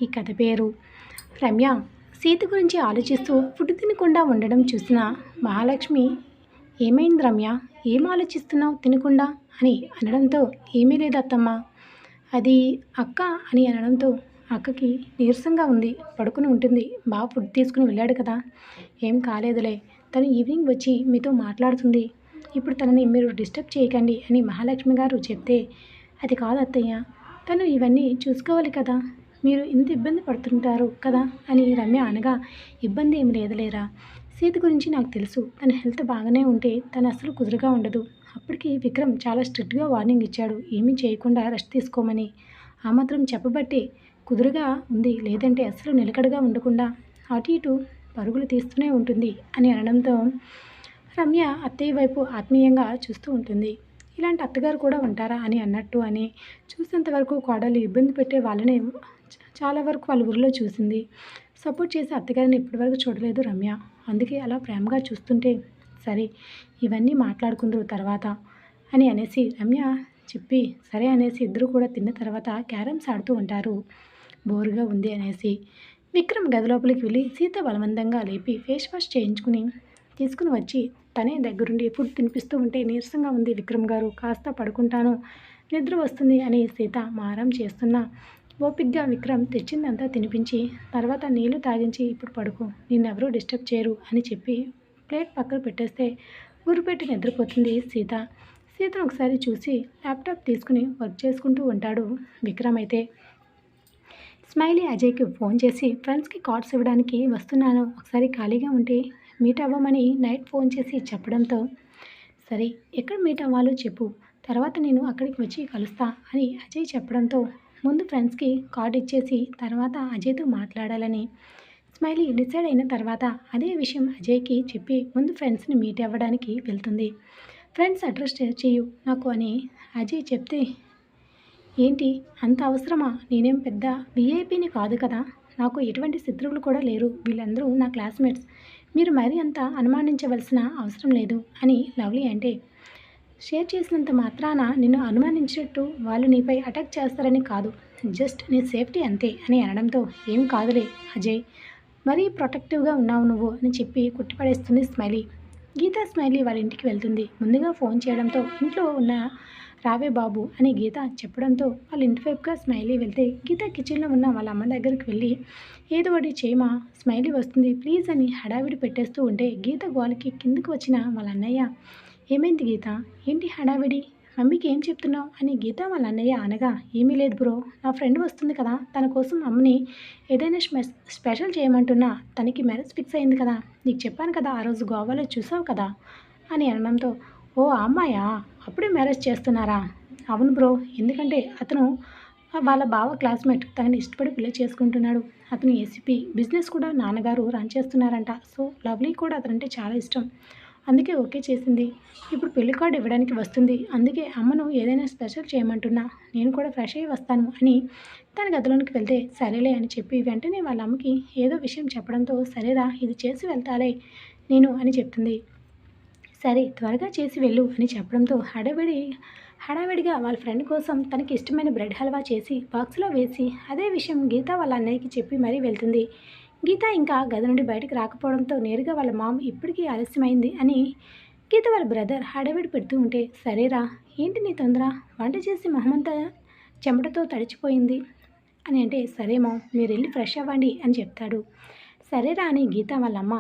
ఈ కథ పేరు. రమ్య సీత గురించి ఆలోచిస్తూ ఫుడ్ తినకుండా ఉండడం చూసిన మహాలక్ష్మి, ఏమైంది రమ్య, ఏం ఆలోచిస్తున్నావు తినకుండా అని అనడంతో, ఏమీ లేదు అత్తమ్మ, అది అక్క అని అనడంతో, అక్కకి నీరసంగా ఉంది, పడుకుని ఉంటుంది, బాగా ఫుడ్ తీసుకుని వెళ్ళాడు కదా, ఏం కాలేదులే, తను ఈవినింగ్ వచ్చి మీతో మాట్లాడుతుంది, ఇప్పుడు తనని మీరు డిస్టర్బ్ చేయకండి అని మహాలక్ష్మి గారు చెప్తే, అది కాదు అత్తయ్య, తను ఇవన్నీ చూసుకోవాలి కదా, మీరు ఇంత ఇబ్బంది పడుతుంటారు కదా అని రమ్య అనగా, ఇబ్బంది ఏమి లేదులేరా, సీత గురించి నాకు తెలుసు, తన హెల్త్ బాగానే ఉంటే తను అసలు కుదురుగా ఉండదు. అప్పటికి విక్రమ్ చాలా స్ట్రిక్ట్గా వార్నింగ్ ఇచ్చాడు, ఏమీ చేయకుండా రెస్ట్ తీసుకోమని. ఆ మాత్రం చెప్పబట్టే కుదురుగా ఉంది, లేదంటే అసలు నిలకడగా ఉండకుండా అటు ఇటు పరుగులు తీస్తూనే ఉంటుంది అని అనడంతో, రమ్య అత్తయ్య వైపు ఆత్మీయంగా చూస్తూ ఉంటుంది. ఇలాంటి అత్తగారు కూడా ఉంటారా అని అన్నట్టు అని చూసేంతవరకు కోడలు ఇబ్బంది పెట్టే వాళ్ళనే చాలా వరకు వాళ్ళ ఊరిలో చూసింది. సపోర్ట్ చేసే అత్తగారిని ఇప్పటివరకు చూడలేదు రమ్య. అందుకే అలా ప్రేమగా చూస్తుంటే, సరే ఇవన్నీ మాట్లాడుకుందరు తర్వాత అని అనేసి రమ్య చెప్పి, సరే అనేసి ఇద్దరు కూడా తిన్న తర్వాత క్యారమ్స్ ఆడుతూ ఉంటారు. బోరుగా ఉంది అనేసి విక్రమ్ గది లోపలికి వెళ్ళి సీత బలవంతంగా లేపి ఫేస్ వాష్ చేయించుకుని తీసుకుని వచ్చి తనే దగ్గరుండి ఫుడ్ తినిపిస్తూ ఉంటే, నీరసంగా ఉంది విక్రమ్ గారు, కాస్త పడుకుంటాను, నిద్ర వస్తుంది అని సీత మారం చేస్తున్నా ఓపిగ్గా విక్రమ్ తెచ్చిందంతా తినిపించి తర్వాత నీళ్లు తాగించి, ఇప్పుడు పడుకో, నిన్నెవరూ డిస్టర్బ్ చేయరు అని చెప్పి ప్లేట్ పక్కన పెట్టేస్తే గురిపెట్టి నిద్రపోతుంది సీత. సీతను ఒకసారి చూసి ల్యాప్టాప్ తీసుకుని వర్క్ చేసుకుంటూ ఉంటాడు విక్రమ్. అయితే స్మైలీ అజయ్కి ఫోన్ చేసి ఫ్రెండ్స్కి కార్డ్స్ ఇవ్వడానికి వస్తున్నాను, ఒకసారి ఖాళీగా ఉంటే మీట్ అవ్వమని నైట్ ఫోన్ చేసి చెప్పడంతో, సరే ఎక్కడ మీట్ అవ్వాలో చెప్పు, తర్వాత నేను అక్కడికి వచ్చి కలుస్తా అని అజయ్ చెప్పడంతో, ముందు ఫ్రెండ్స్కి కార్డ్ ఇచ్చేసి తర్వాత అజయ్తో మాట్లాడాలని స్మైలీ డిసైడ్ అయిన తర్వాత అదే విషయం అజయ్కి చెప్పి ముందు ఫ్రెండ్స్ని మీట్ అవ్వడానికి వెళ్తుంది. ఫ్రెండ్స్ అడ్రస్ షేర్ చేయు నాకు అని అజయ్ చెప్తే, ఏంటి అంత అవసరమా, నేనేం పెద్ద విఐపిని కాదు కదా, నాకు ఎటువంటి శత్రువులు కూడా లేరు, వీళ్ళందరూ నా క్లాస్మేట్స్, మీరు మరీ అంత అనుమానించవలసిన అవసరం లేదు అని లవ్లీ అంటే, షేర్ చేసినంత మాత్రాన నిన్ను అనుమానించినట్టు వాళ్ళు నీపై అటాక్ చేస్తారని కాదు, జస్ట్ నీ సేఫ్టీ అంతే అని అనడంతో, ఏం కాదులే అజయ్, మరీ ప్రొటెక్టివ్గా ఉన్నావు నువ్వు అని చెప్పి కుట్టిపడేస్తుంది స్మైలీ. గీత స్మైలీ వాళ్ళ ఇంటికి వెళ్తుంది. ముందుగా ఫోన్ చేయడంతో ఇంట్లో ఉన్న రావే బాబు అని గీత చెప్పడంతో వాళ్ళ ఇంటి వైపుగా స్మైలీ వెళ్తే, గీత కిచెన్లో ఉన్న వాళ్ళ అమ్మ దగ్గరికి వెళ్ళి, ఏదో ఒకటి చేయమా, స్మైలీ వస్తుంది ప్లీజ్ అని హడావిడి పెట్టేస్తూ ఉంటే, గీత గోలకి కిందకు వచ్చిన వాళ్ళ అన్నయ్య, ఏమైంది గీత, ఏంటి హడావిడి, మమ్మీకి ఏం చెప్తున్నావు అని గీత వాళ్ళ అన్నయ్య అనగా, ఏమీ లేదు బ్రో, నా ఫ్రెండ్ వస్తుంది కదా, తన కోసం అమ్మని ఏదైనా స్పెషల్ చేయమంటున్నా, తనకి మ్యారేజ్ ఫిక్స్ అయింది కదా, నీకు చెప్పాను కదా ఆ రోజు గోవాలో చూసావు కదా అని అనడంతో, ఓ ఆ అమ్మాయా, అప్పుడే మ్యారేజ్ చేస్తున్నారా, అవును బ్రో, ఎందుకంటే అతను వాళ్ళ బావ క్లాస్మేట్, తనని ఇష్టపడి పెళ్లి చేసుకుంటున్నాడు, అతను ఏసీపీ, బిజినెస్ కూడా నాన్నగారు రన్ చేస్తున్నారంట, సో లవ్లీ కూడా అతనంటే చాలా ఇష్టం, అందుకే ఓకే చేసింది, ఇప్పుడు పెళ్లి కార్డు ఇవ్వడానికి వస్తుంది, అందుకే అమ్మను ఏదైనా స్పెషల్ చేయమంటున్నా, నేను కూడా ఫ్రెష్ అయ్యి వస్తాను అని తన గదిలోనికి వెళ్తే, సరేలే అని చెప్పి వెంటనే వాళ్ళ అమ్మకి ఏదో విషయం చెప్పడంతో, సరేరా ఇది చేసి వెళ్తాలే నేను అని చెప్తుంది. సరే త్వరగా చేసి వెళ్ళు అని చెప్పడంతో హడావిడిగా వాళ్ళ ఫ్రెండ్ కోసం తనకి ఇష్టమైన బ్రెడ్ హల్వా చేసి బాక్స్లో వేసి అదే విషయం గీత వాళ్ళ అన్నయ్యకి చెప్పి మరీ వెళ్తుంది. గీత ఇంకా గది నుండి బయటకు రాకపోవడంతో నేరుగా వాళ్ళ మామ్ ఇప్పటికీ ఆలస్యమైంది అని గీత వాళ్ళ బ్రదర్ హడావిడి పెడుతూ ఉంటే, సరేరా ఏంటి నీ తొందర, వంట చేసి మొహమంతా చెమటతో తడిచిపోయింది అని అంటే, సరే మామ్ మీరు వెళ్ళి ఫ్రెష్ అవ్వండి అని చెప్తాడు. సరేరా అని గీత వాళ్ళమ్మ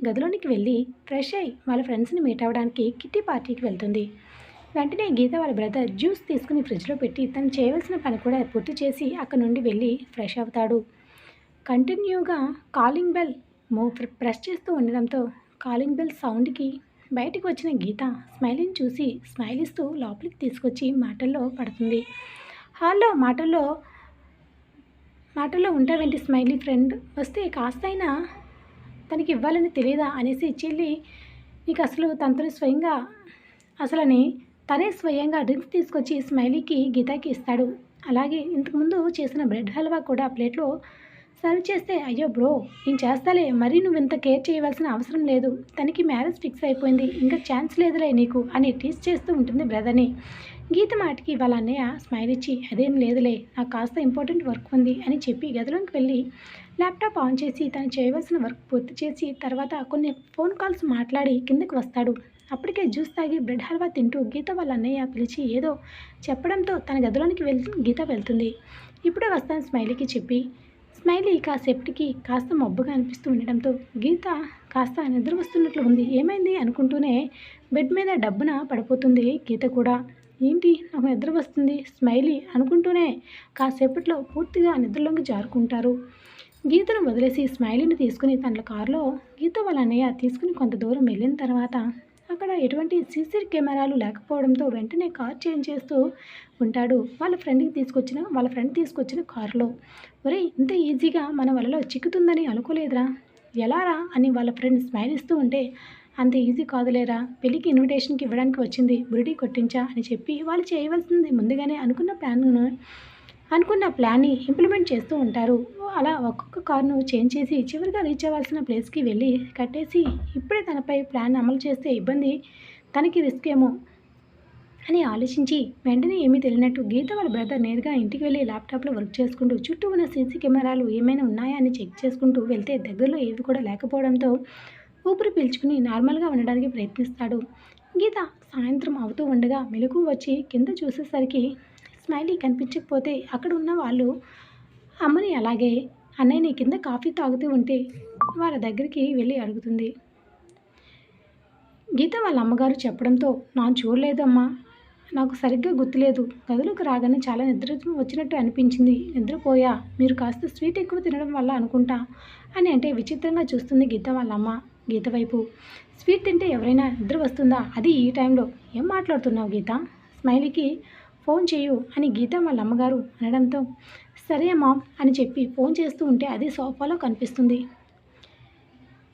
గదిలోనికి వెళ్ళి ఫ్రెష్ అయ్యి వాళ్ళ ఫ్రెండ్స్ని మీట్ అవ్వడానికి కిట్టి పార్టీకి వెళ్తుంది. వెంటనే గీత వాళ్ళ బ్రదర్ జ్యూస్ తీసుకుని ఫ్రిడ్జ్లో పెట్టి తను చేయవలసిన పని కూడా పూర్తి చేసి అక్కడ నుండి వెళ్ళి ఫ్రెష్ అవుతాడు. కంటిన్యూగా కాలింగ్ బెల్ ప్రెస్ చేస్తూ ఉండడంతో కాలింగ్ బెల్ సౌండ్కి బయటకు వచ్చిన గీత స్మైలీని చూసి స్మైల్ ఇస్తూ లోపలికి తీసుకొచ్చి మాటల్లో పడుతుంది. హాల్లో మాటల్లో ఉంటావేంటి స్మైలీ, ఫ్రెండ్ వస్తే కాస్తైనా తనకి ఇవ్వాలని తెలియదా అనేసి, చెల్లి నీకు అసలు తనతో స్వయంగా తనే స్వయంగా డ్రింక్స్ తీసుకొచ్చి స్మైలీకి గీతాకి ఇస్తాడు. అలాగే ఇంతకుముందు చేసిన బ్రెడ్ హల్వా కూడా ప్లేట్లో సర్వ్ చేస్తే, అయ్యో బ్రో నేను చేస్తాలే, మరీ నువ్వు ఇంత కేర్ చేయవలసిన అవసరం లేదు, తనకి మ్యారేజ్ ఫిక్స్ అయిపోయింది, ఇంకా ఛాన్స్ లేదులే నీకు అని టీస్ చేస్తూ ఉంటుంది బ్రదర్ని. గీత మాటకి వాళ్ళ అన్నయ్య స్మైల్ ఇచ్చి, అదేం లేదులే, నాకు కాస్త ఇంపార్టెంట్ వర్క్ ఉంది అని చెప్పి గదిలోకి వెళ్ళి ల్యాప్టాప్ ఆన్ చేసి తను చేయవలసిన వర్క్ పూర్తి చేసి తర్వాత కొన్ని ఫోన్ కాల్స్ మాట్లాడి కిందకి వస్తాడు. అప్పటికే జ్యూస్ తాగి బ్రెడ్ హల్వా తింటూ గీత వాళ్ళ అన్నయ్య పిలిచి ఏదో చెప్పడంతో తన గదిలోనికి గీత వెళ్తుంది. ఇప్పుడే వస్తాను స్మైలీకి చెప్పి, స్మైలీ కాసేపటికి కాస్త మబ్బుగా అనిపిస్తూ ఉండడంతో గీత కాస్త నిద్ర వస్తున్నట్లు ఉంది, ఏమైంది అనుకుంటూనే బెడ్ మీద డబ్బున పడిపోతుంది గీత కూడా. ఏంటి నాకు నిద్ర వస్తుంది స్మైలీ అనుకుంటూనే కాసేపట్లో పూర్తిగా నిద్రలోకి జారుకుంటారు. గీతను వదిలేసి స్మైలీని తీసుకుని తన కారులో గీత వాళ్ళ అన్నయ్య తీసుకుని కొంత దూరం వెళ్ళిన తర్వాత అక్కడ ఎటువంటి సీసీ కెమెరాలు లేకపోవడంతో వెంటనే కార్ చేంజ్ చేస్తూ ఉంటాడు వాళ్ళ ఫ్రెండ్ తీసుకొచ్చిన కారులో. ఒరేయ్ ఇంత ఈజీగా మన వలలో చిక్కుతుందని అనుకోలేదురా, ఎలారా అని వాళ్ళ ఫ్రెండ్ స్మైల్ ఇస్తూ ఉంటే, అంత ఈజీ కాదులేరా, పెళ్ళికి ఇన్విటేషన్కి ఇవ్వడానికి వచ్చింది బురిడి కొట్టించా అని చెప్పి వాళ్ళు చేయవలసింది ముందుగానే అనుకున్న ప్లాన్ని ఇంప్లిమెంట్ చేస్తూ ఉంటారు. అలా ఒక్కొక్క కార్ను చేంజ్ చేసి చివరిగా రీచ్ అవ్వాల్సిన ప్లేస్కి వెళ్ళి కట్టేసి ఇప్పుడే తనపై ప్లాన్ అమలు చేస్తే ఇబ్బంది, తనకి రిస్క్ ఏమో అని ఆలోచించి వెంటనే ఏమీ తెలియనట్టు గీత వాళ్ళ బ్రదర్ నేరుగా ఇంటికి వెళ్ళి ల్యాప్టాప్లో వర్క్ చేసుకుంటూ చుట్టూ ఉన్న సీసీ కెమెరాలు ఏమైనా ఉన్నాయా అని చెక్ చేసుకుంటూ వెళ్తే దగ్గరలో ఏవి కూడా లేకపోవడంతో ఊపిరి పీల్చుకుని నార్మల్గా ఉండడానికి ప్రయత్నిస్తాడు. గీత సాయంత్రం అవుతూ ఉండగా మెలకువ వచ్చి కింద చూసేసరికి స్మైలీ కనిపించకపోతే అక్కడ ఉన్న వాళ్ళు అమ్మని అలాగే అన్నయ్యని కింద కాఫీ తాగుతూ ఉంటే వాళ్ళ దగ్గరికి వెళ్ళి అడుగుతుంది. గీత వాళ్ళ అమ్మగారు చెప్పడంతో, నాకు చూడలేదమ్మా, నాకు సరిగ్గా గుర్తులేదు, గదిలోకి రాగానే చాలా నిద్ర వచ్చినట్టు అనిపించింది, నిద్రపోయా, మీరు కాస్త స్వీట్ ఎక్కువ తినడం వల్ల అనుకుంటా అని అంటే విచిత్రంగా చూస్తుంది గీత వాళ్ళ అమ్మ గీత వైపు. స్వీట్ తింటే ఎవరైనా నిద్ర వస్తుందా, అది ఈ టైంలో, ఏం మాట్లాడుతున్నావు గీత, స్మైలీకి ఫోన్ చేయు అని గీత వాళ్ళ అమ్మగారు అనడంతో, సరే అమ్మా అని చెప్పి ఫోన్ చేస్తూ ఉంటే అది సోఫాలో కనిపిస్తుంది.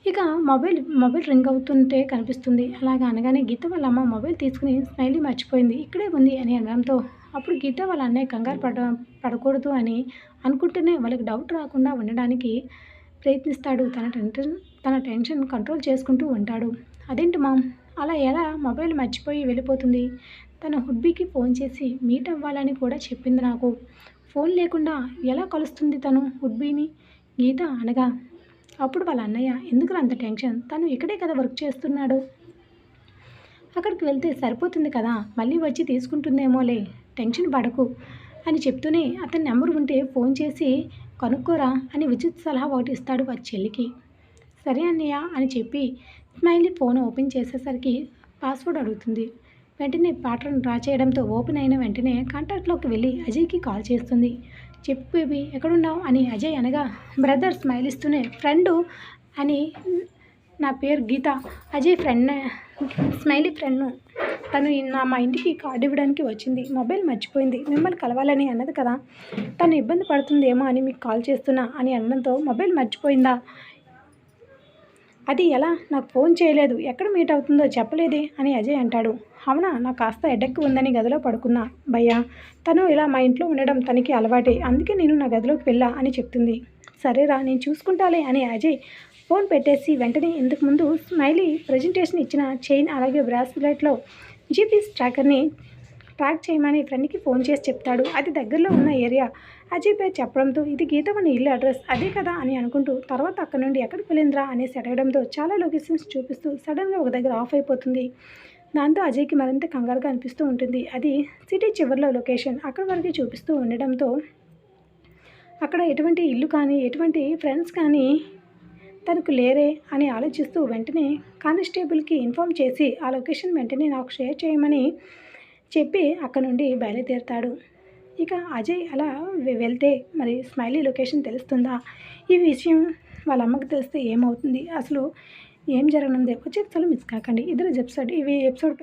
ఇక మొబైల్ రింగ్ అవుతుంటే కనిపిస్తుంది. అలాగా అనగానే గీత వాళ్ళ అమ్మ మొబైల్ తీసుకుని స్మైలీ మర్చిపోయింది, ఇక్కడే ఉంది అని అనడంతో అప్పుడు గీత వాళ్ళ అన్నయ్య కంగారు పడకూడదు అని అనుకుంటూనే వాళ్ళకి డౌట్ రాకుండా ఉండడానికి ప్రయత్నిస్తాడు. తన టెన్షన్ కంట్రోల్ చేసుకుంటూ ఉంటాడు. అదేంటి మామ్, అలా ఎలా మొబైల్ మర్చిపోయి వెళ్ళిపోతుంది, తన హుడ్బీకి ఫోన్ చేసి మీట్ అవ్వాలని కూడా చెప్పింది నాకు, ఫోన్ లేకుండా ఎలా కలుస్తుంది తను హుడ్బీని గీత అనగా అప్పుడు వాళ్ళ అన్నయ్య, ఎందుకు అంత టెన్షన్, తను ఇక్కడే కదా వర్క్ చేస్తున్నాడు, అక్కడికి వెళ్తే సరిపోతుంది కదా, మళ్ళీ వచ్చి తీసుకుంటుందేమోలే, టెన్షన్ పడకు అని చెప్తూనే అతని నెంబర్ ఉంటే ఫోన్ చేసి కనుక్కోరా అని ఉచిత సలహా ఒకటి ఇస్తాడు వారి చెల్లికి. సరే అన్నయ్య అని చెప్పి స్మైలీ ఫోన్ ఓపెన్ చేసేసరికి పాస్వర్డ్ అడుగుతుంది. వెంటనే ప్యాటర్న్ డ్రా చేయడంతో ఓపెన్ అయిన వెంటనే కాంటాక్ట్లోకి వెళ్ళి అజయ్కి కాల్ చేస్తుంది. చెప్పు బేబీ ఎక్కడున్నావు అని అజయ్ అనగా, బ్రదర్ స్మైల్ ఇస్తూనే, ఫ్రెండు అని, నా పేరు గీత, అజయ్ ఫ్రెండ్, స్మైలీ ఫ్రెండ్ను, తను మా ఇంటికి కార్డు ఇవ్వడానికి వచ్చింది, మొబైల్ మర్చిపోయింది, మిమ్మల్ని కలవాలని అన్నది కదా, తను ఇబ్బంది పడుతుందేమో అని మీకు కాల్ చేస్తున్నా అని అనడంతో, మొబైల్ మర్చిపోయిందా, అది ఎలా, నాకు ఫోన్ చేయలేదు, ఎక్కడ మీట్ అవుతుందో చెప్పలేదే అని అజయ్ అంటాడు. అవునా, నాకు కాస్త హెడేక్ ఉందని గదిలో పడుకున్నా భయ్యా, తను ఇలా మా ఇంట్లో ఉండడం తనకి అలవాటే, అందుకే నేను నా గదిలోకి వెళ్ళా అని చెప్తుంది. సరేరా నేను చూసుకుంటాలే అని అజయ్ ఫోన్ పెట్టేసి వెంటనే ఇంతకు ముందు స్మైలీ ప్రజెంటేషన్ ఇచ్చిన చైన్ అలాగే బ్రాస్లెట్లో జీపీఎస్ ట్రాకర్ని ట్రాక్ చేయమని ఫ్రెండ్కి ఫోన్ చేసి చెప్తాడు. అది దగ్గరలో ఉన్న ఏరియా అజయ్ పేరు చెప్పడంతో, ఇది గీత మన ఇల్లు అడ్రస్ అదే కదా అని అనుకుంటూ తర్వాత అక్కడ నుండి ఎక్కడికి వెళ్ళిందిరా అనేసి అడగడంతో చాలా లొకేషన్స్ చూపిస్తూ సడన్గా ఒక దగ్గర ఆఫ్ అయిపోతుంది. దాంతో అజయ్కి మరింత కంగారుగా అనిపిస్తూ ఉంటుంది. అది సిటీ చివరిలో లొకేషన్, అక్కడ వరకు చూపిస్తూ ఉండడంతో అక్కడ ఎటువంటి ఇల్లు కానీ ఎటువంటి ఫ్రెండ్స్ కానీ తనకు లేరే అని ఆలోచిస్తూ వెంటనే కానిస్టేబుల్కి ఇన్ఫామ్ చేసి ఆ లొకేషన్ వెంటనే నాకు షేర్ చేయమని చెప్పి అక్కడ నుండి బయలుదేరుతాడు. ఇక అజయ్ అలా వెళ్తే మరి స్మైలీ లొకేషన్ తెలుస్తుందా, ఈ విషయం వాళ్ళ అమ్మకి తెలిస్తే ఏమవుతుంది, అసలు ఏం జరగనుంది, వచ్చే ఎపిసోడ్ మిస్ కాకండి. ఇవి ఎపిసోడ్